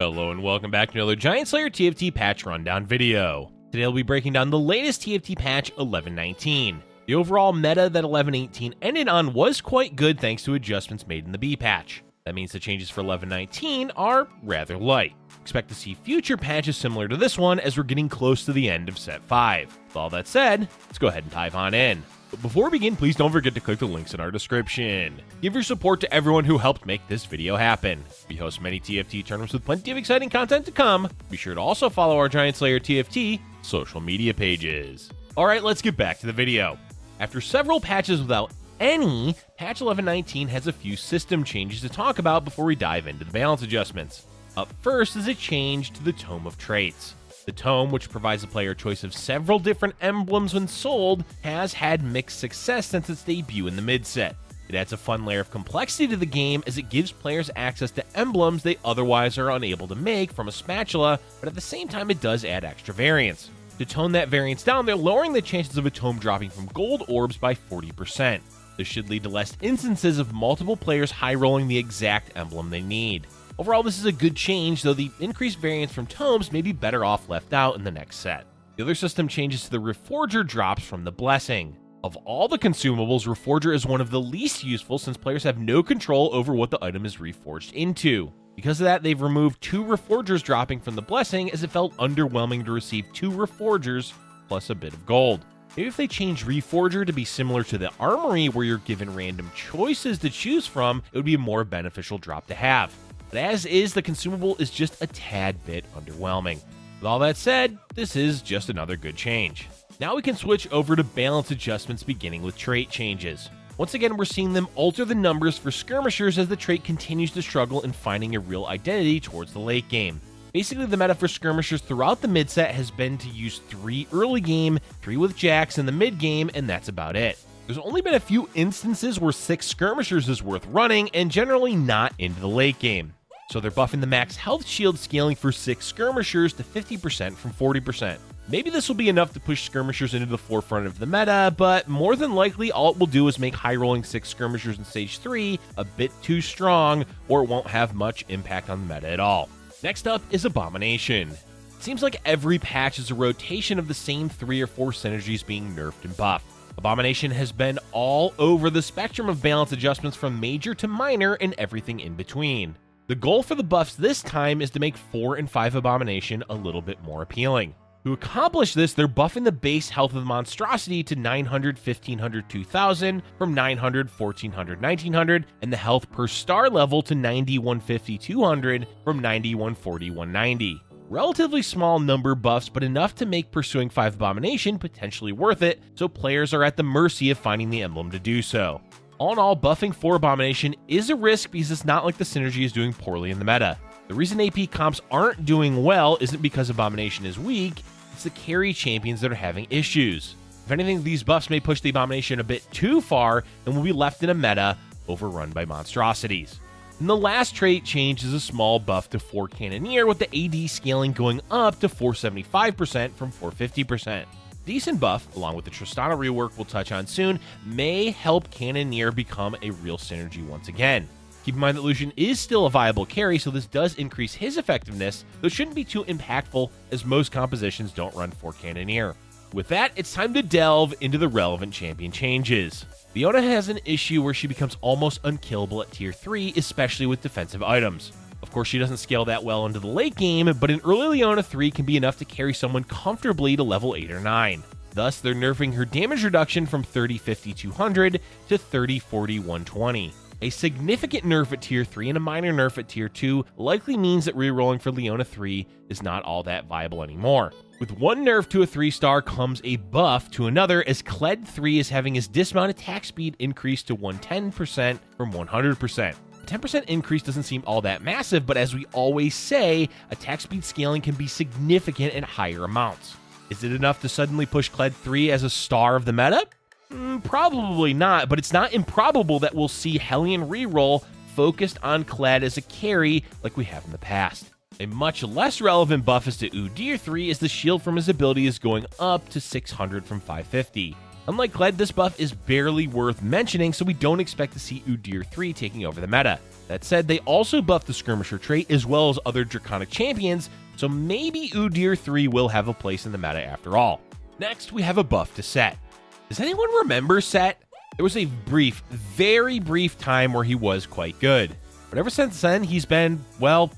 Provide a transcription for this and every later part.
Hello and welcome back to another Giant Slayer TFT patch rundown video. Today I'll be breaking down the latest TFT patch 1119. The overall meta that 1118 ended on was quite good thanks to adjustments made in the B patch. That means the changes for 1119 are rather light. Expect to see future patches similar to this one as we're getting close to the end of set 5. With all that said, let's go ahead and dive on in. But before we begin, please don't forget to click the links in our description. Give your support to everyone who helped make this video happen. We host many TFT tournaments with plenty of exciting content to come. Be sure to also follow our Giant Slayer TFT social media pages. Alright, let's get back to the video. After several patches without any, patch 1119 has a few system changes to talk about before we dive into the balance adjustments. Up first is a change to the Tome of Traits. The Tome, which provides the player a choice of several different emblems when sold, has had mixed success since its debut in the mid-set. It adds a fun layer of complexity to the game as it gives players access to emblems they otherwise are unable to make from a spatula, but at the same time it does add extra variance. To tone that variance down, they're lowering the chances of a tome dropping from gold orbs by 40%. This should lead to less instances of multiple players high-rolling the exact emblem they need. Overall, this is a good change, though the increased variance from tomes may be better off left out in the next set. The other system changes to the Reforger drops from the Blessing. Of all the consumables, Reforger is one of the least useful since players have no control over what the item is reforged into. Because of that, they've removed 2 Reforgers dropping from the Blessing as it felt underwhelming to receive 2 Reforgers plus a bit of gold. Maybe if they change Reforger to be similar to the Armory where you're given random choices to choose from, it would be a more beneficial drop to have. But as is, the consumable is just a tad bit underwhelming. With all that said, this is just another good change. Now we can switch over to balance adjustments beginning with trait changes. Once again, we're seeing them alter the numbers for skirmishers as the trait continues to struggle in finding a real identity towards the late game. Basically, the meta for skirmishers throughout the mid-set has been to use 3 early game, 3 with jacks in the mid-game, and that's about it. There's only been a few instances where 6 skirmishers is worth running, and generally not into the late game. So they're buffing the max health shield scaling for 6 skirmishers to 50% from 40%. Maybe this will be enough to push skirmishers into the forefront of the meta, but more than likely all it will do is make high-rolling 6 skirmishers in Stage 3 a bit too strong, or it won't have much impact on the meta at all. Next up is Abomination. It seems like every patch is a rotation of the same 3 or 4 synergies being nerfed and buffed. Abomination has been all over the spectrum of balance adjustments from major to minor and everything in between. The goal for the buffs this time is to make 4 and 5 Abomination a little bit more appealing. To accomplish this, they're buffing the base health of the monstrosity to 900, 1500, 2000 from 900, 1400, 1900, and the health per star level to 90, 150, 200 from 90, 140, 190. Relatively small number buffs, but enough to make pursuing 5 Abomination potentially worth it, so players are at the mercy of finding the emblem to do so. All in all, buffing 4 Abomination is a risk because it's not like the synergy is doing poorly in the meta. The reason AP comps aren't doing well isn't because Abomination is weak, it's the carry champions that are having issues. If anything, these buffs may push the Abomination a bit too far and will be left in a meta overrun by monstrosities. And the last trait change is a small buff to 4 Cannoneer with the AD scaling going up to 475% from 450%. Decent buff, along with the Tristana rework we'll touch on soon, may help Cannoneer become a real synergy once again. Keep in mind that Lucian is still a viable carry, so this does increase his effectiveness, though it shouldn't be too impactful as most compositions don't run 4 Cannoneer. With that, it's time to delve into the relevant champion changes. Leona has an issue where she becomes almost unkillable at tier 3, especially with defensive items. Of course, she doesn't scale that well into the late game, but an early Leona 3 can be enough to carry someone comfortably to level 8 or 9. Thus, they're nerfing her damage reduction from 30, 50, 200 to 30, 40, 120. A significant nerf at tier 3 and a minor nerf at tier 2 likely means that rerolling for Leona 3 is not all that viable anymore. With one nerf to a 3-star comes a buff to another, as Kled 3 is having his dismount attack speed increased to 110% from 100%. A 10% increase doesn't seem all that massive, but as we always say, attack speed scaling can be significant at higher amounts. Is it enough to suddenly push Kled 3 as a star of the meta? Probably not, but it's not improbable that we'll see Hellion reroll focused on Kled as a carry like we have in the past. A much less relevant buff as to Udyr 3 is the shield from his ability is going up to 600 from 550. Unlike Gled, this buff is barely worth mentioning, so we don't expect to see Udyr 3 taking over the meta. That said, they also buffed the Skirmisher trait as well as other Draconic champions, so maybe Udyr 3 will have a place in the meta after all. Next, we have a buff to Set. Does anyone remember Set? There was a brief, very brief time where he was quite good, but ever since then, he's been, well,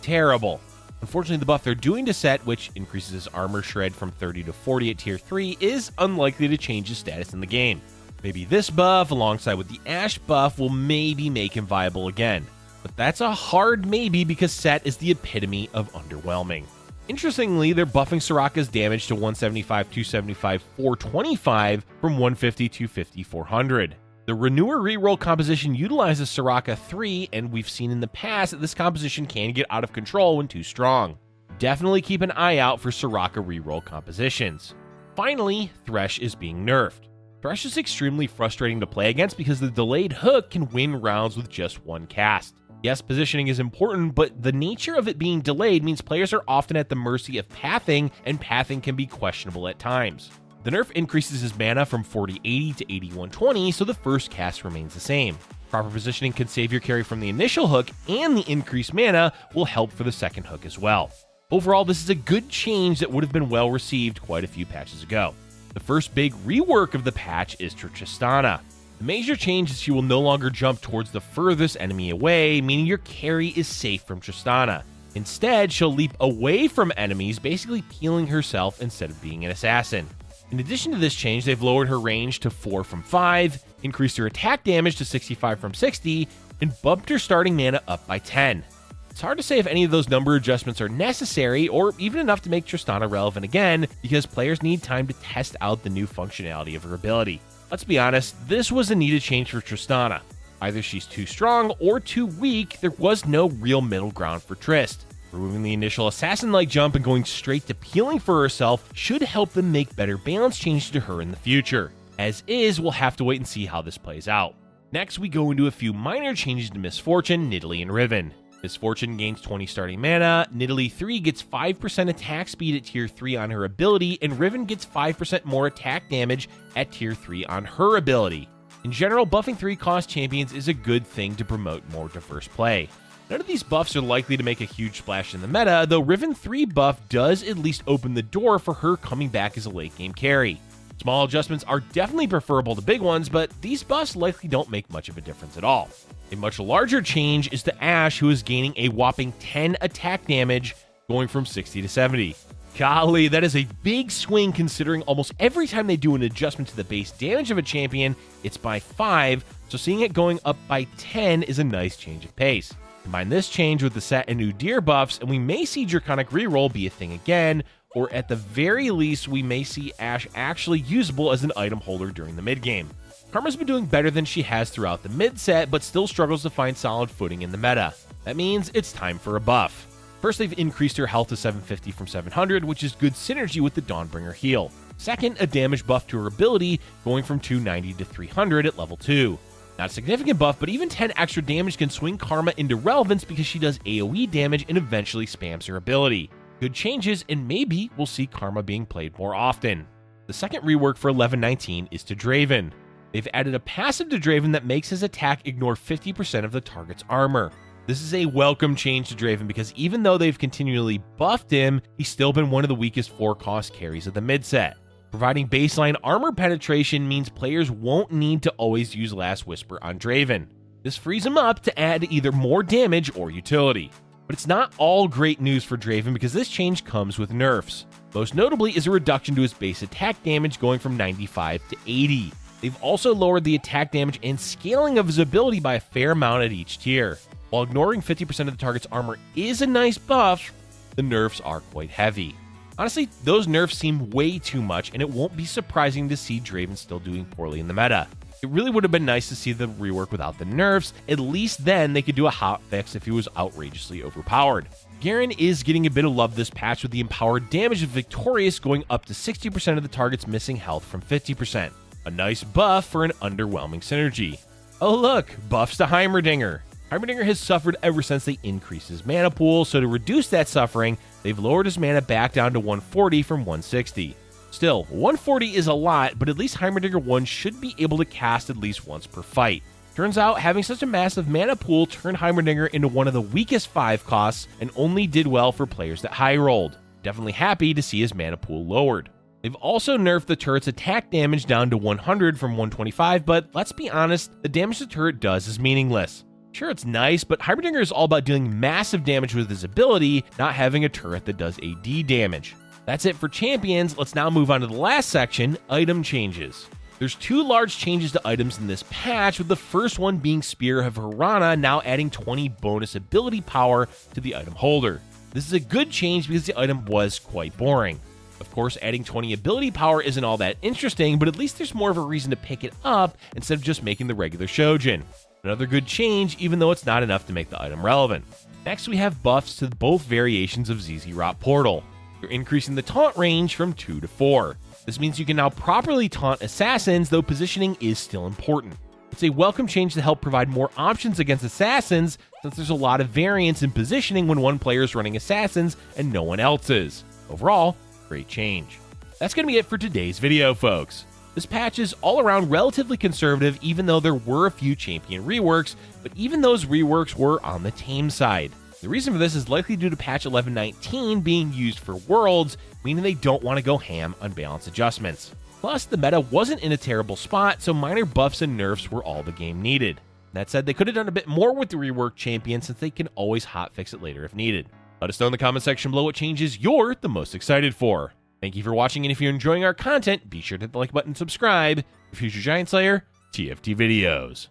terrible. Unfortunately, the buff they're doing to Set, which increases his armor shred from 30 to 40 at tier 3, is unlikely to change his status in the game. Maybe this buff, alongside with the Ashe buff, will maybe make him viable again. But that's a hard maybe because Set is the epitome of underwhelming. Interestingly, they're buffing Soraka's damage to 175, 275, 425 from 150, 250, 400. The Renewer reroll composition utilizes Soraka 3, and we've seen in the past that this composition can get out of control when too strong. Definitely keep an eye out for Soraka reroll compositions. Finally, Thresh is being nerfed. Thresh is extremely frustrating to play against because the delayed hook can win rounds with just one cast. Yes, positioning is important, but the nature of it being delayed means players are often at the mercy of pathing, and pathing can be questionable at times. The nerf increases his mana from 4080 to 8120, so the first cast remains the same. Proper positioning can save your carry from the initial hook, and the increased mana will help for the second hook as well. Overall, this is a good change that would have been well received quite a few patches ago. The first big rework of the patch is for Tristana. The major change is she will no longer jump towards the furthest enemy away, meaning your carry is safe from Tristana. Instead, she'll leap away from enemies, basically peeling herself instead of being an assassin. In addition to this change, they've lowered her range to 4 from 5, increased her attack damage to 65 from 60, and bumped her starting mana up by 10. It's hard to say if any of those number adjustments are necessary, or even enough to make Tristana relevant again, because players need time to test out the new functionality of her ability. Let's be honest, this was a needed change for Tristana. Either she's too strong or too weak, there was no real middle ground for Trist. Removing the initial assassin-like jump and going straight to peeling for herself should help them make better balance changes to her in the future. As is, we'll have to wait and see how this plays out. Next, we go into a few minor changes to Miss Fortune, Nidalee, and Riven. Miss Fortune gains 20 starting mana, Nidalee 3 gets 5% attack speed at tier 3 on her ability, and Riven gets 5% more attack damage at tier 3 on her ability. In general, buffing 3-cost champions is a good thing to promote more diverse play. None of these buffs are likely to make a huge splash in the meta, though Riven 3 buff does at least open the door for her coming back as a late game carry. Small adjustments are definitely preferable to big ones, but these buffs likely don't make much of a difference at all. A much larger change is to Ashe, who is gaining a whopping 10 attack damage, going from 60 to 70. Golly, that is a big swing considering almost every time they do an adjustment to the base damage of a champion, it's by 5, so seeing it going up by 10 is a nice change of pace. Combine this change with the Set and Udyr buffs, and we may see Draconic reroll be a thing again, or at the very least, we may see Ashe actually usable as an item holder during the mid-game. Karma's been doing better than she has throughout the mid-set, but still struggles to find solid footing in the meta. That means it's time for a buff. First, they've increased her health to 750 from 700, which is good synergy with the Dawnbringer heal. Second, a damage buff to her ability, going from 290 to 300 at level 2. Not a significant buff, but even 10 extra damage can swing Karma into relevance because she does AoE damage and eventually spams her ability. Good changes, and maybe we'll see Karma being played more often. The second rework for 1119 is to Draven. They've added a passive to Draven that makes his attack ignore 50% of the target's armor. This is a welcome change to Draven because even though they've continually buffed him, he's still been one of the weakest 4-cost carries of the mid-set. Providing baseline armor penetration means players won't need to always use Last Whisper on Draven. This frees him up to add either more damage or utility. But it's not all great news for Draven because this change comes with nerfs. Most notably is a reduction to his base attack damage going from 95 to 80. They've also lowered the attack damage and scaling of his ability by a fair amount at each tier. While ignoring 50% of the target's armor is a nice buff, the nerfs are quite heavy. Honestly, those nerfs seem way too much, and it won't be surprising to see Draven still doing poorly in the meta. It really would have been nice to see the rework without the nerfs. At least then they could do a hotfix if he was outrageously overpowered. Garen is getting a bit of love this patch with the empowered damage of Victorious going up to 60% of the target's missing health from 50%. A nice buff for an underwhelming synergy. Oh look, buffs to Heimerdinger. Heimerdinger has suffered ever since they increased his mana pool, so to reduce that suffering, they've lowered his mana back down to 140 from 160. Still, 140 is a lot, but at least Heimerdinger 1 should be able to cast at least once per fight. Turns out, having such a massive mana pool turned Heimerdinger into one of the weakest 5 costs and only did well for players that high rolled. Definitely happy to see his mana pool lowered. They've also nerfed the turret's attack damage down to 100 from 125, but let's be honest, the damage the turret does is meaningless. Sure, it's nice, but Heimerdinger is all about dealing massive damage with his ability, not having a turret that does AD damage. That's it for champions. Let's now move on to the last section, item changes. There's 2 large changes to items in this patch, with the first one being Spear of Harana now adding 20 bonus ability power to the item holder. This is a good change because the item was quite boring. Of course, adding 20 ability power isn't all that interesting, but at least there's more of a reason to pick it up instead of just making the regular Shojin. Another good change, even though it's not enough to make the item relevant. Next, we have buffs to both variations of ZZ Rot Portal. You're increasing the taunt range from 2 to 4. This means you can now properly taunt assassins, though positioning is still important. It's a welcome change to help provide more options against assassins, since there's a lot of variance in positioning when one player is running assassins and no one else is. Overall, great change. That's going to be it for today's video, folks. This patch is all around relatively conservative, even though there were a few champion reworks, but even those reworks were on the tame side. The reason for this is likely due to patch 11.19 being used for worlds, meaning they don't want to go ham on balance adjustments. Plus, the meta wasn't in a terrible spot, so minor buffs and nerfs were all the game needed. That said, they could have done a bit more with the reworked champion, since they can always hotfix it later if needed. Let us know in the comment section below what changes you're the most excited for. Thank you for watching, and if you're enjoying our content, be sure to hit the like button and subscribe for future Giant Slayer TFT videos.